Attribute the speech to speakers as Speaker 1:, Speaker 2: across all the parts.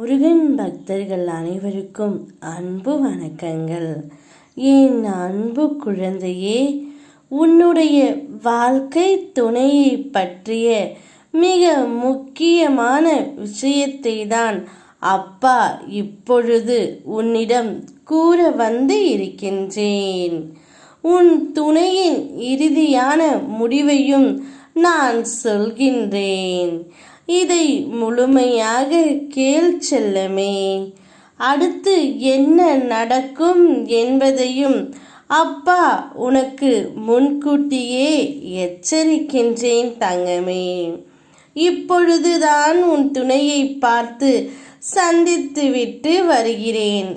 Speaker 1: முருகன் பக்தர்கள் அனைவருக்கும் அன்பு வணக்கங்கள். என் அன்பு குழந்தையே, உன்னுடைய வாழ்க்கை துணையை பற்றிய மிக முக்கியமான விஷயத்தை தான் அப்பா இப்பொழுது உன்னிடம் கூற வந்து இருக்கின்றேன். உன் துணையின் இறுதியான முடிவையும் நான் சொல்கின்றேன். இதை முழுமையாக கேள் செல்லமே. அடுத்து என்ன நடக்கும் என்பதையும் அப்பா உனக்கு முன்கூட்டியே எச்சரிக்கின்றேன் தங்கமே. இப்பொழுதுதான் உன் துணையை பார்த்து சந்தித்துவிட்டு வருகிறேன்.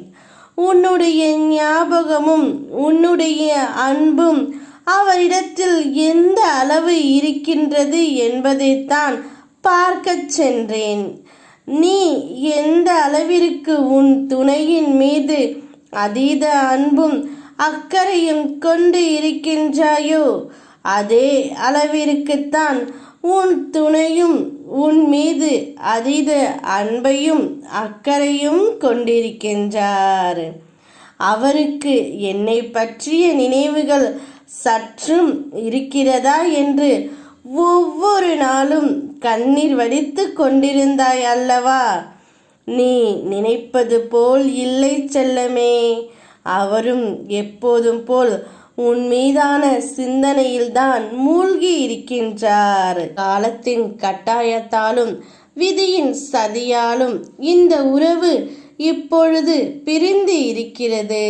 Speaker 1: உன்னுடைய ஞாபகமும் உன்னுடைய அன்பும் அவரிடத்தில் எந்த அளவு இருக்கின்றது என்பதைத்தான் பார்க்கச் சென்றேன். நீ எந்த அளவிற்கு உன் துணையின் மீது அதீத அன்பும் அக்கறையும் கொண்டு இருக்கின்றாயோ, அதே அளவிற்குத்தான் உன் துணையும் உன் மீது அதீத அன்பையும் அக்கறையும் கொண்டிருக்கின்றார். அவருக்கு என்னை பற்றிய நினைவுகள் சற்றும் இருக்கிறதா என்று ஒவ்வொரு நாளும் கண்ணீர் வடித்து கொண்டிருந்தாய் அல்லவா? நீ நினைப்பது போல் இல்லை செல்லமே. அவரும் எப்போதும் போல் உன் மீதான சிந்தனையில்தான் மூழ்கி இருக்கின்றார். காலத்தின் கட்டாயத்தாலும் விதியின் சதியாலும் இந்த உறவு இப்பொழுது பிரிந்து இருக்கிறது.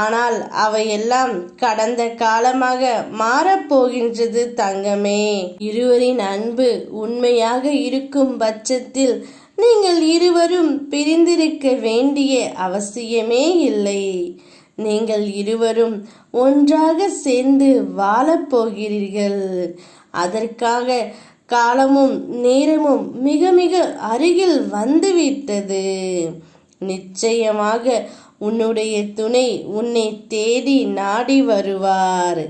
Speaker 1: ஆனால் அவையெல்லாம் கடந்த காலமாக மாறப்போகின்றது தங்கமே. இருவரின் அன்பு உண்மையாக இருக்கும் பட்சத்தில் நீங்கள் இருவரும் பிரிந்திருக்க வேண்டிய அவசியமே இல்லை. நீங்கள் இருவரும் ஒன்றாக சேர்ந்து வாழப்போகிறீர்கள். அதற்காக காலமும் நேரமும் மிக மிக அருகில் வந்துவிட்டது. நிச்சயமாக உன்னுடைய துணை உன்னை தேடி நாடி வருவார்.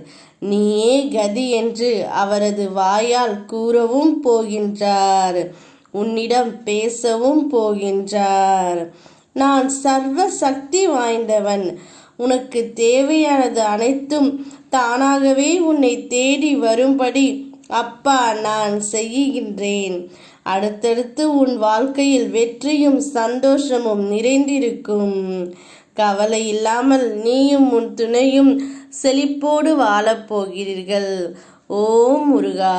Speaker 1: நீயே கதி என்று அவரது வாயால் கூறவும் போகின்றார். உன்னிடம் பேசவும் போகின்றார். நான் சர்வ சக்தி வாய்ந்தவன். உனக்கு தேவையானது அனைத்தும் தானாகவே உன்னை தேடி வரும்படி அப்பா நான் செய்கின்றேன். அடுத்தடுத்து உன் வாழ்க்கையில் வெற்றியும் சந்தோஷமும் நிறைந்திருக்கும். கவலை இல்லாமல் நீயும் உன் துணையும் செழிப்போடு வாழப்போகிறீர்கள். ஓம் முருகா.